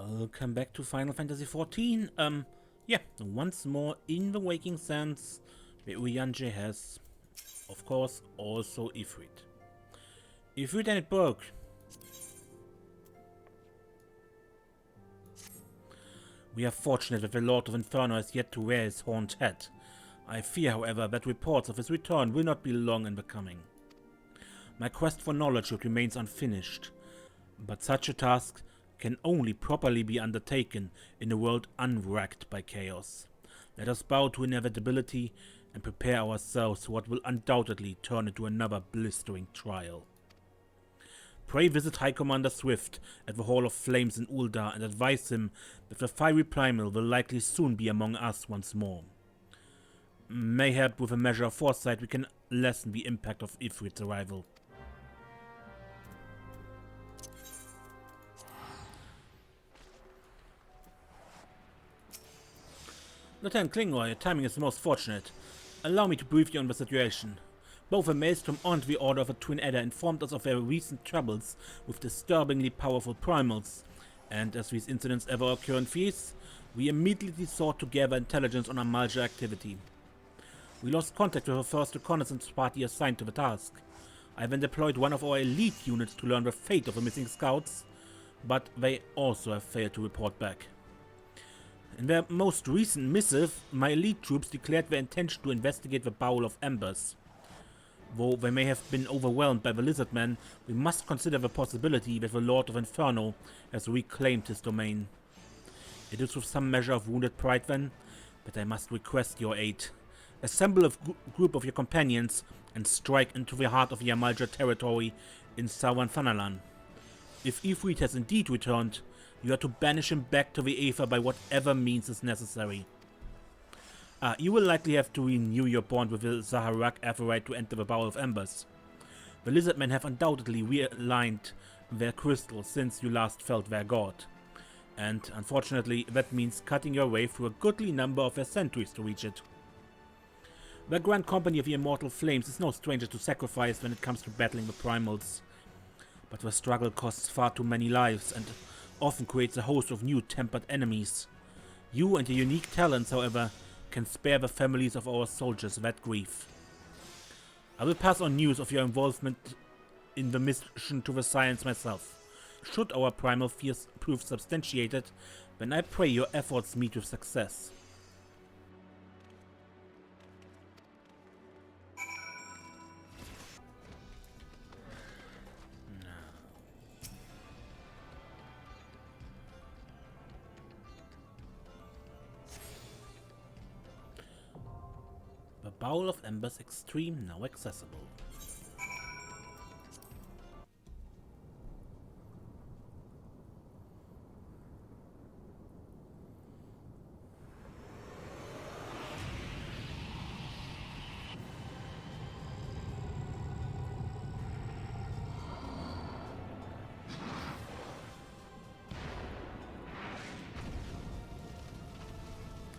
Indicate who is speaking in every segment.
Speaker 1: Welcome back to Final Fantasy XIV. Yeah, once more in the Waking Sands, where Uyanje has, of course, also Ifrit. Ifrit and it broke. We are fortunate that the Lord of Inferno has yet to wear his horned hat. I fear, however, that reports of his return will not be long in the coming. My quest for knowledge remains unfinished, but such a task can only properly be undertaken in a world unwracked by chaos. Let us bow to inevitability and prepare ourselves for what will undoubtedly turn into another blistering trial. Pray visit High Commander Swift at the Hall of Flames in Uldar and advise him that the fiery primal will likely soon be among us once more. Mayhap with a measure of foresight we can lessen the impact of Ifrit's arrival. Lieutenant Klingor, your timing is most fortunate. Allow me to brief you on the situation. Both the Maelstrom and the Order of the Twin Adder informed us of their recent troubles with disturbingly powerful primals, and as these incidents ever occur in Feast, we immediately sought to gather intelligence on Amalja activity. We lost contact with the first reconnaissance party assigned to the task. I then deployed one of our elite units to learn the fate of the missing scouts, but they also have failed to report back. In their most recent missive, my elite troops declared their intention to investigate the Bowl of Embers. Though they may have been overwhelmed by the Lizardmen, we must consider the possibility that the Lord of Inferno has reclaimed his domain. It is with some measure of wounded pride then, that I must request your aid. Assemble a group of your companions and strike into the heart of the Amalja territory in southern Thanalan. If Ifrit has indeed returned, you are to banish him back to the Aether by whatever means is necessary. You will likely have to renew your bond with the Zaharak Aetheryte to enter the Bowl of Embers. The Lizardmen have undoubtedly realigned their crystals since you last felt their god. And unfortunately, that means cutting your way through a goodly number of their sentries to reach it. The Grand Company of the Immortal Flames is no stranger to sacrifice when it comes to battling the primals. But the struggle costs far too many lives and often creates a host of new tempered enemies. You and your unique talents, however, can spare the families of our soldiers that grief. I will pass on news of your involvement in the mission to the Science myself. Should our primal fears prove substantiated, then I pray your efforts meet with success. The Bowl of Embers Extreme now accessible.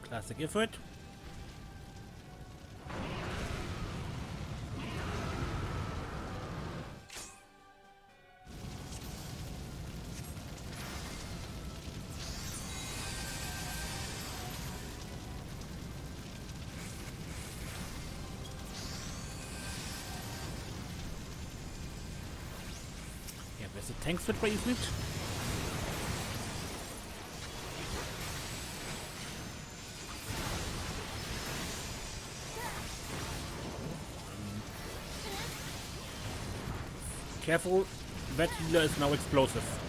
Speaker 1: Classic Ifrit. Yeah, there's a tank fit by Ifrit. Careful, that healer is now explosive.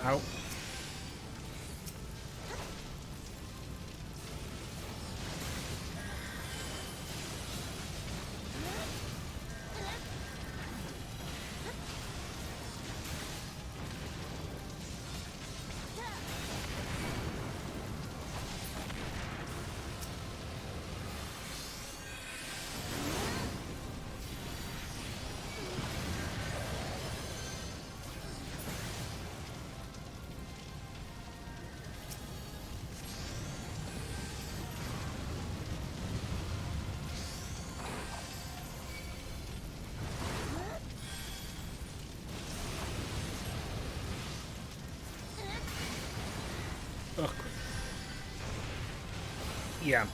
Speaker 1: Ow. Yeah.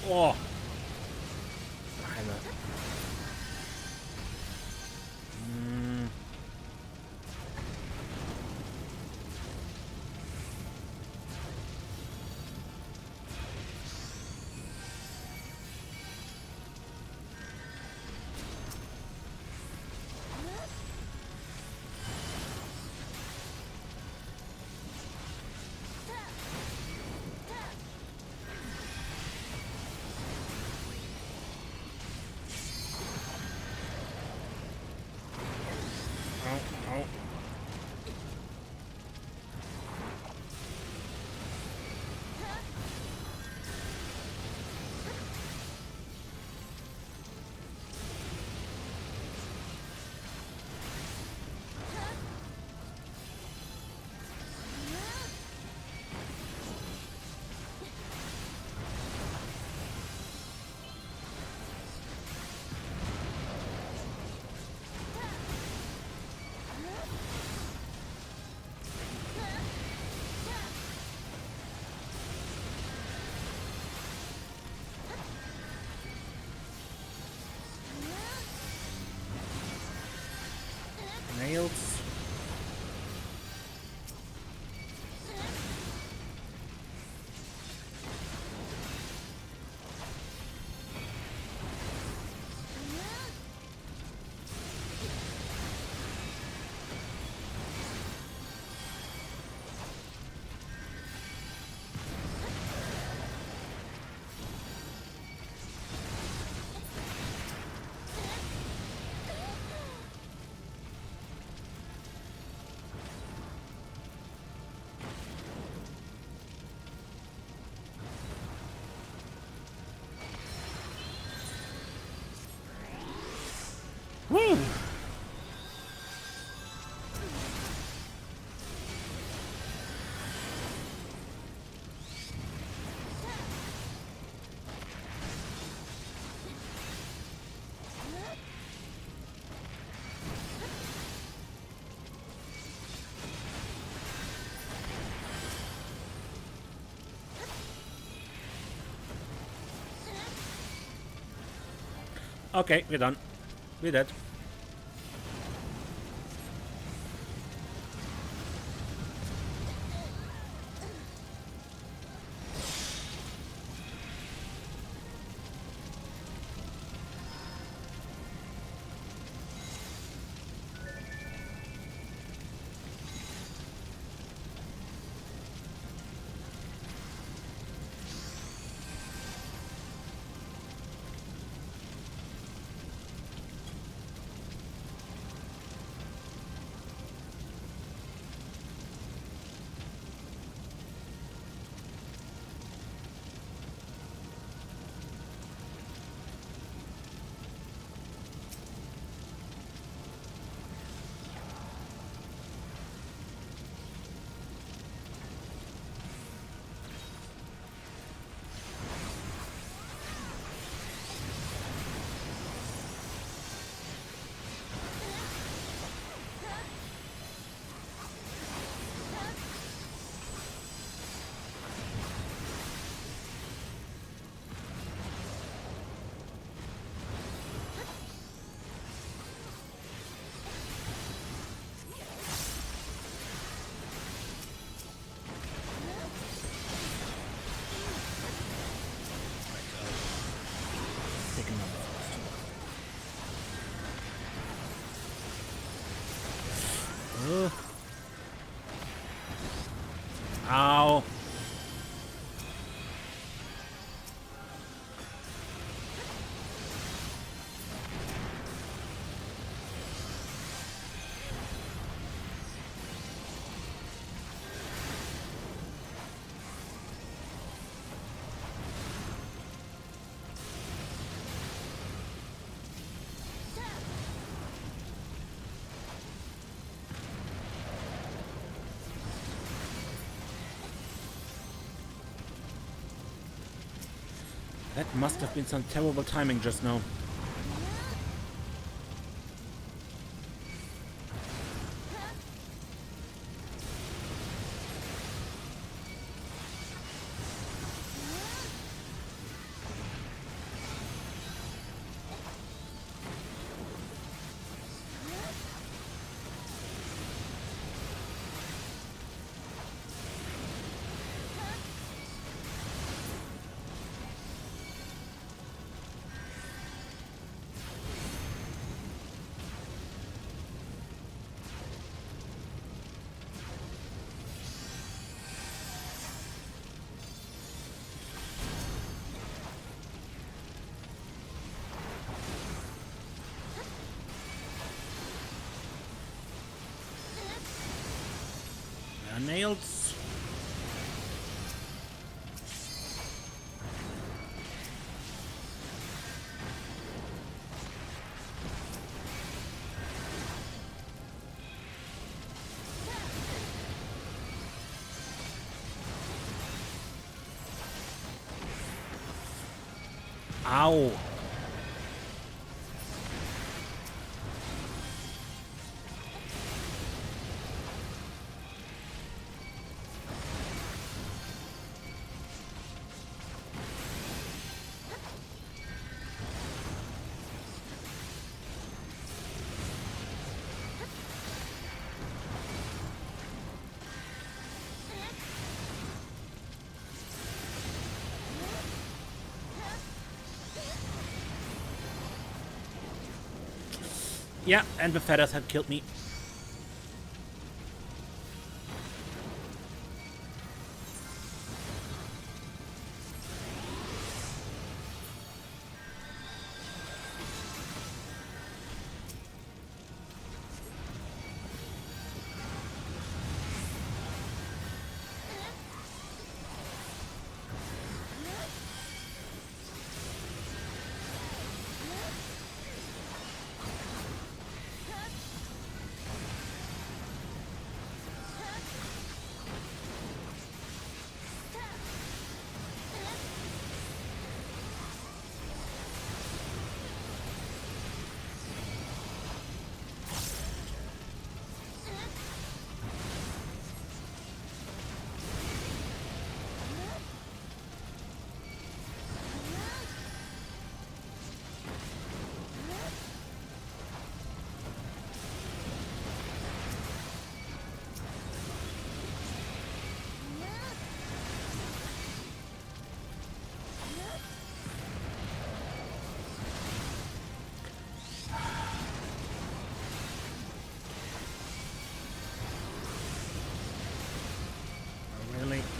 Speaker 1: Oh. Alter. Au, au. Nails. Woo! Okay, we're done. We're dead. Ow. That must have been some terrible timing just now. nails. Ow. Yeah, and the feathers had killed me.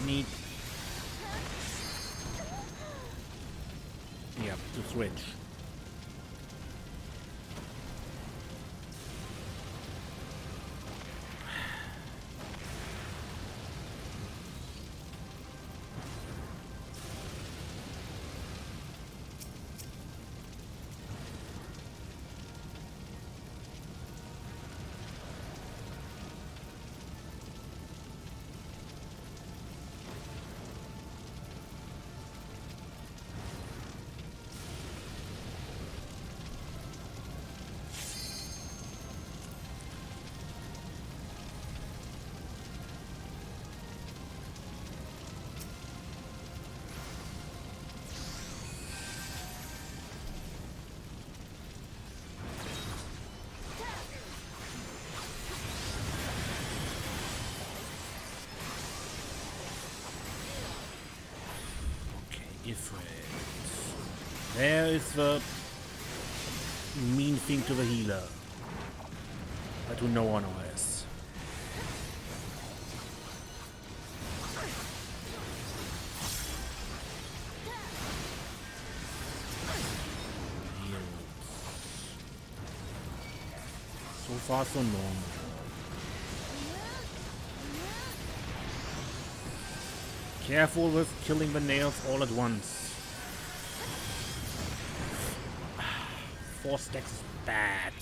Speaker 1: Need to switch. Ifrit. There is the mean thing to the healer, but to no one else. So far, so normal. Careful with killing the nails all at once. 4 stacks is bad.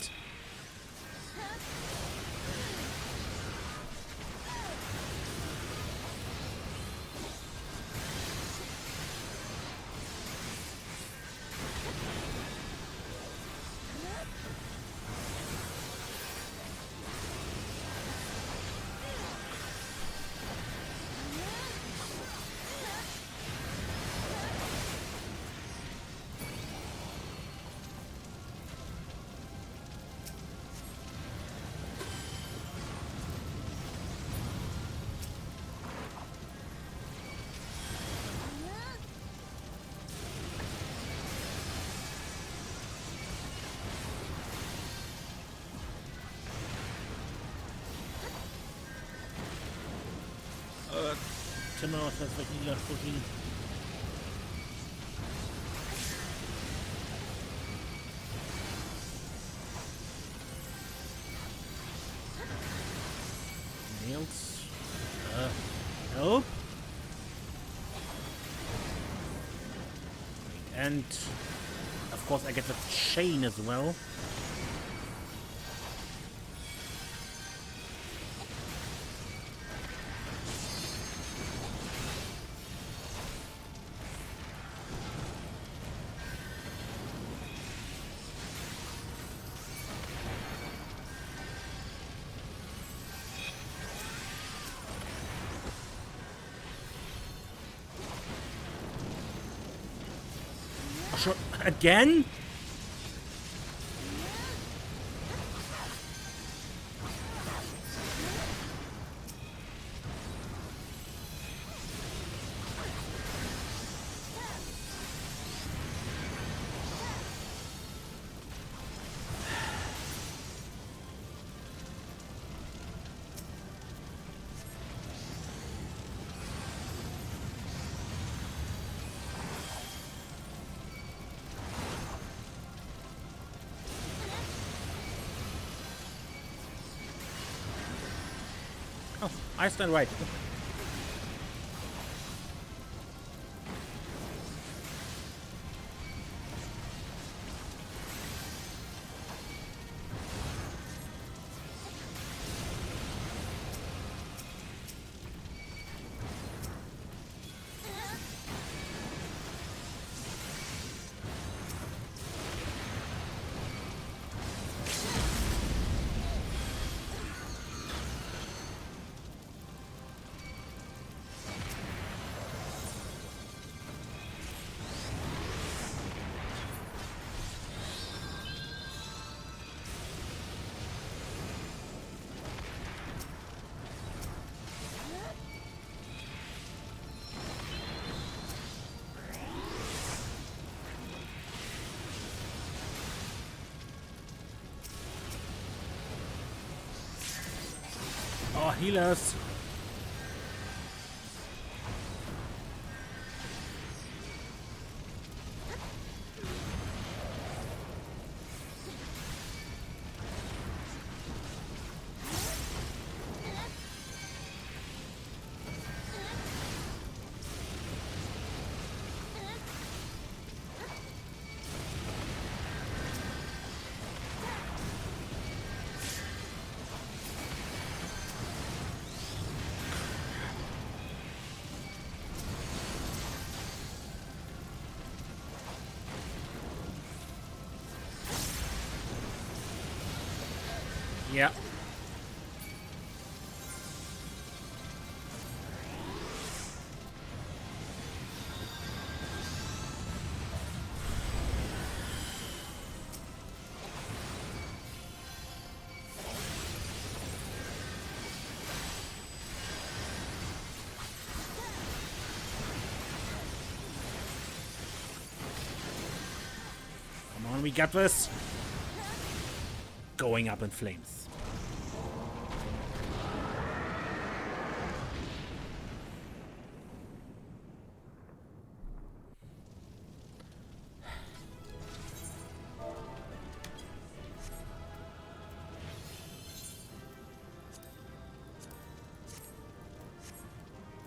Speaker 1: Timmer, das wird nie pushy. Nails. Help. And of course I get the chain as well. Sure. Again? Oh, I stand right. Oh, healers. Yeah. Come on, we got this. Going up in flames.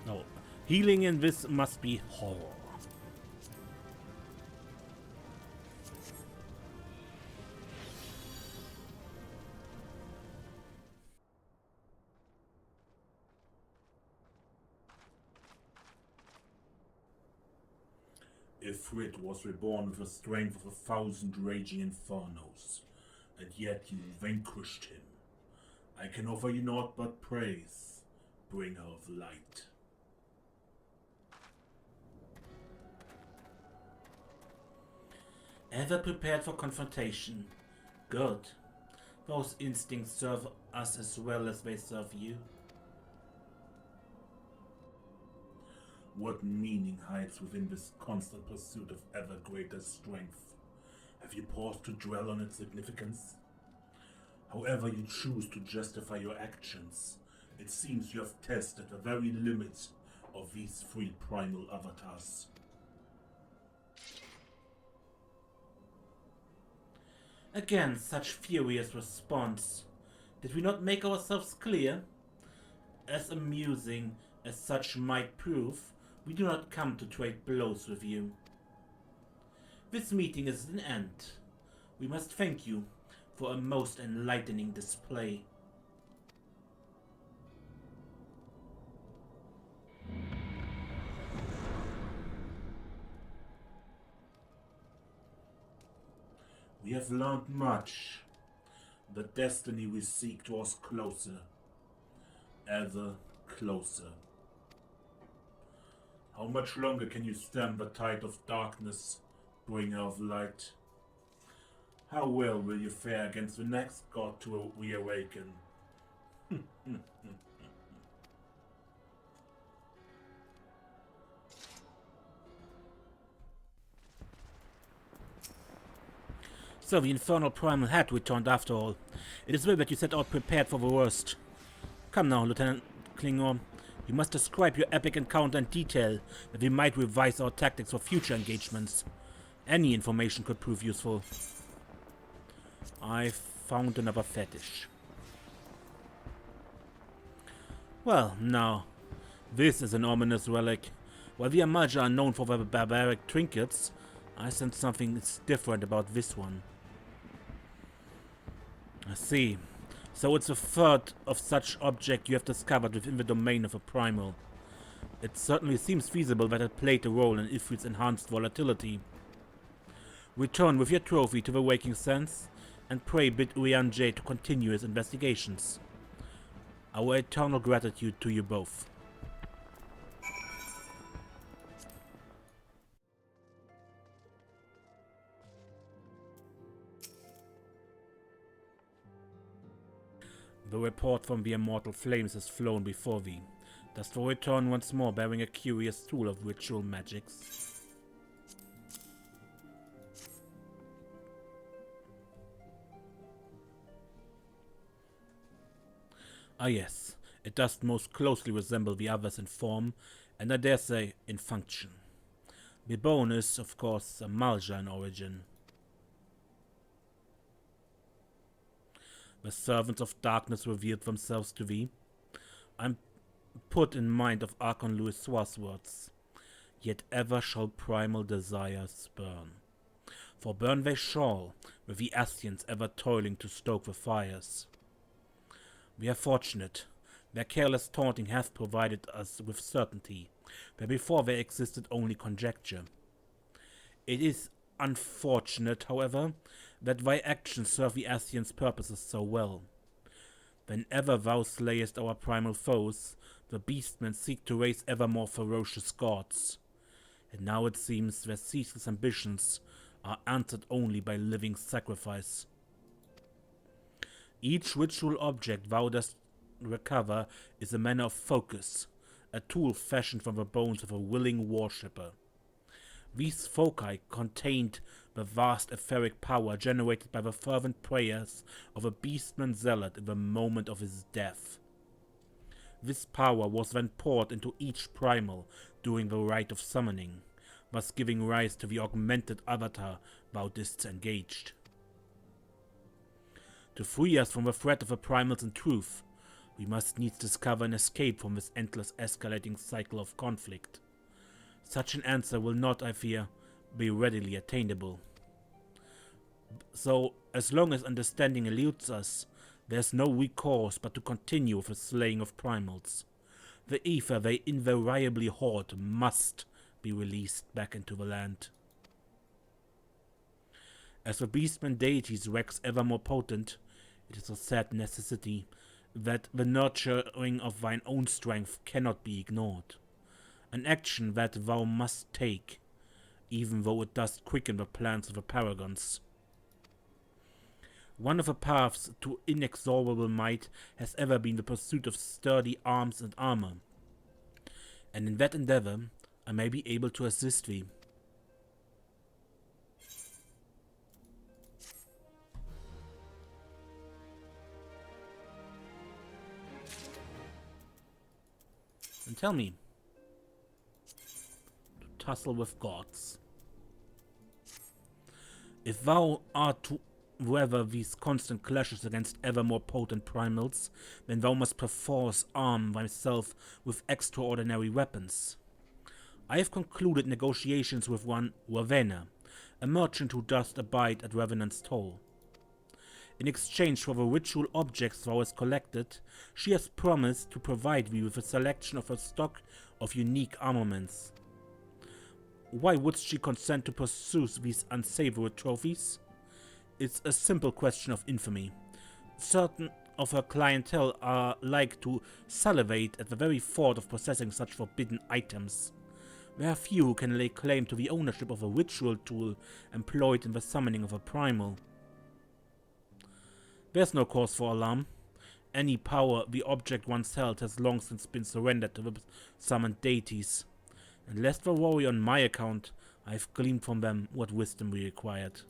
Speaker 1: No, healing in this must be horror.
Speaker 2: Ifrit was reborn with the strength of 1,000 raging infernos, and yet you vanquished him. I can offer you naught but praise, bringer of light.
Speaker 1: Ever prepared for confrontation? Good. Those instincts serve us as well as they serve you.
Speaker 2: What meaning hides within this constant pursuit of ever greater strength? Have you paused to dwell on its significance? However you choose to justify your actions, it seems you have tested the very limits of these three primal avatars.
Speaker 1: Again, such furious response. Did we not make ourselves clear? as amusing as such might prove, we do not come to trade blows with you. This meeting is an end. We must thank you for a most enlightening display.
Speaker 2: We have learned much. The destiny we seek draws closer. Ever closer. How much longer can you stand the tide of darkness, bringer of light? How well will you fare against the next god to reawaken?
Speaker 1: So the infernal primal had returned after all. It is well that you set out prepared for the worst. Come now, Lieutenant Klingor. You must describe your epic encounter in detail, that we might revise our tactics for future engagements. Any information could prove useful. I found another fetish. Well, now, this is an ominous relic. While the Amaja are known for their barbaric trinkets, I sense something different about this one. I see. So it's a third of such object you have discovered within the domain of a primal. It certainly seems feasible that it played a role in Ifrit's enhanced volatility. Return with your trophy to the Waking Sense, and pray bid Urian-J to continue his investigations. Our eternal gratitude to you both. The report from the immortal flames has flown before thee. Dost thou return once more bearing a curious tool of ritual magics? Ah yes, it does most closely resemble the others in form, and I dare say in function. The bone is, of course, a Malja in origin. The servants of darkness revealed themselves to thee. I'm put in mind of Archon Louisoir's words. Yet ever shall primal desires burn. For burn they shall, with the Ascians ever toiling to stoke the fires. We are fortunate. Their careless taunting hath provided us with certainty, where before there existed only conjecture. It is unfortunate, however, that thy actions serve the Ascians' purposes so well. Whenever thou slayest our primal foes, the beastmen seek to raise ever more ferocious gods. And now it seems their ceaseless ambitions are answered only by living sacrifice. Each ritual object thou dost recover is a manner of focus, a tool fashioned from the bones of a willing worshipper. These foci contained the vast etheric power generated by the fervent prayers of a beastman zealot in the moment of his death. This power was then poured into each primal during the rite of summoning, thus giving rise to the augmented avatar thou didst engaged. To free us from the threat of the primals in truth, we must needs discover an escape from this endless escalating cycle of conflict. Such an answer will not, I fear, be readily attainable. So, as long as understanding eludes us, there's no recourse but to continue with the slaying of primals. The ether they invariably hoard must be released back into the land. As the beastman deities wax ever more potent, it is a sad necessity that the nurturing of thine own strength cannot be ignored. An action that thou must take, even though it does quicken the plans of the paragons. One of the paths to inexorable might has ever been the pursuit of sturdy arms and armor, and in that endeavor I may be able to assist thee. And tell me, tussle with gods. If thou art to weather these constant clashes against ever more potent primals, then thou must perforce arm thyself with extraordinary weapons. I have concluded negotiations with one Ravenna, a merchant who does abide at Revenant's toll. In exchange for the ritual objects thou hast collected, she has promised to provide me with a selection of her stock of unique armaments. Why would she consent to pursue these unsavory trophies? It's a simple question of infamy. Certain of her clientele are like to salivate at the very thought of possessing such forbidden items. There are few who can lay claim to the ownership of a ritual tool employed in the summoning of a primal. There's no cause for alarm. Any power the object once held has long since been surrendered to the summoned deities. And lest they worry on my account, I have gleaned from them what wisdom we required.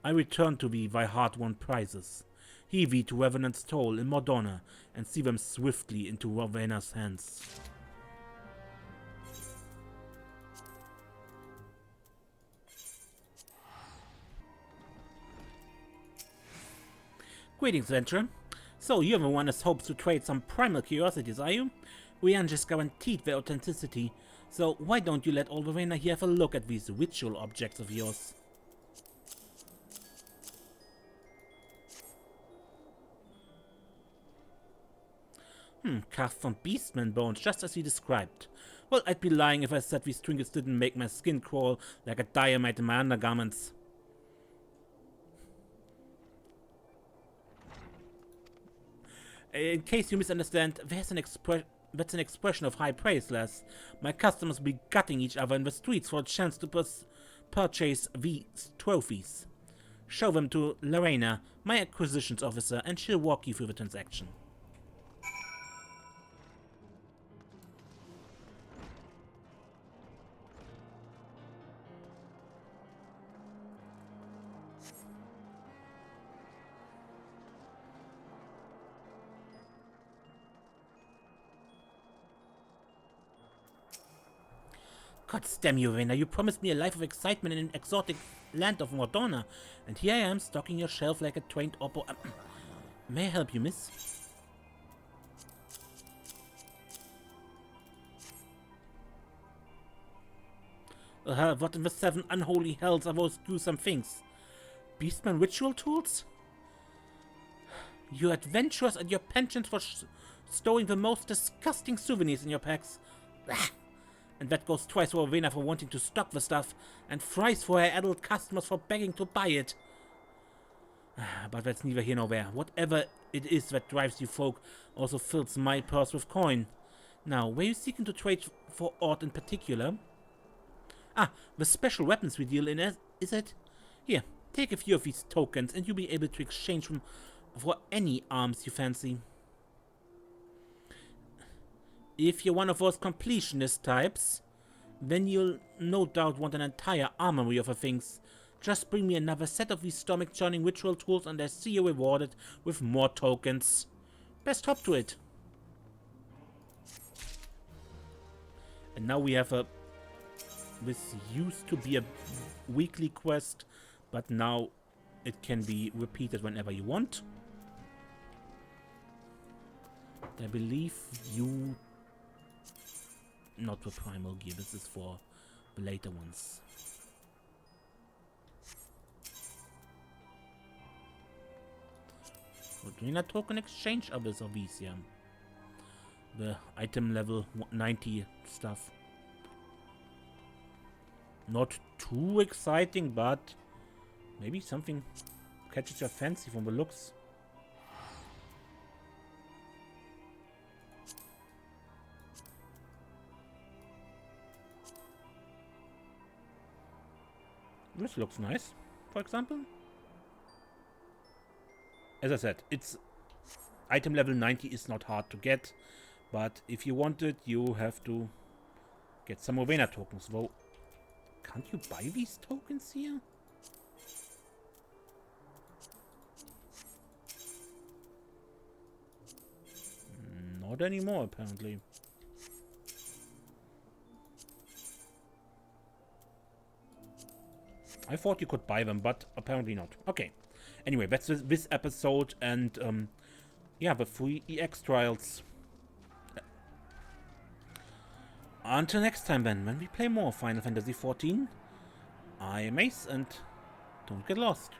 Speaker 1: I return to thee thy hard-won prizes. Heave thee to Revenant's toll in Mordona, and see them swiftly into Ravenna's hands. Greetings, Venture. So, you're the one that hopes to trade some primal curiosities, are you? We aren't just guaranteed their authenticity, so why don't you let all Ravenna here have a look at these ritual objects of yours? Carved from beastman bones, just as you described. Well, I'd be lying if I said these trinkets didn't make my skin crawl like a diamite in my undergarments. In case you misunderstand, that's an expression of high praise, lass. My customers will be gutting each other in the streets for a chance to purchase these trophies. Show them to Lorena, my acquisitions officer, and she'll walk you through the transaction. God damn you, Ravenna, you promised me a life of excitement in an exotic land of Mordona, and here I am, stocking your shelf like a trained oppo. May I help you, miss? What in the seven unholy hells are those gruesome things? Beastman ritual tools? Your adventurers and your penchant for stowing the most disgusting souvenirs in your packs. And that goes twice for Ravenna for wanting to stock the stuff, and thrice for her adult customers for begging to buy it. But that's neither here nor there. Whatever it is that drives you folk also fills my purse with coin. Now, were you seeking to trade for aught in particular? The special weapons we deal in, is it? Here, take a few of these tokens, and you'll be able to exchange them for any arms you fancy. If you're one of those completionist types, then you'll no doubt want an entire armory of the things. Just bring me another set of these stomach-churning ritual tools and I see you rewarded with more tokens. Best hop to it. And now we have this used to be a weekly quest, but now it can be repeated whenever you want. I believe you... Not for primal gear, this is for the later ones. Ravenna token exchange others of these, yeah. The item level 90 stuff. Not too exciting, but maybe something catches your fancy from the looks. This looks nice, for example. As I said, it's item level 90 is not hard to get, but if you want it, you have to get some Ravenna tokens. Though, can't you buy these tokens here? Not anymore, apparently. I thought you could buy them, but apparently not. Okay. Anyway, that's this episode, and yeah, the 3 EX trials. Until next time then, when we play more Final Fantasy XIV, I am Ace, and don't get lost.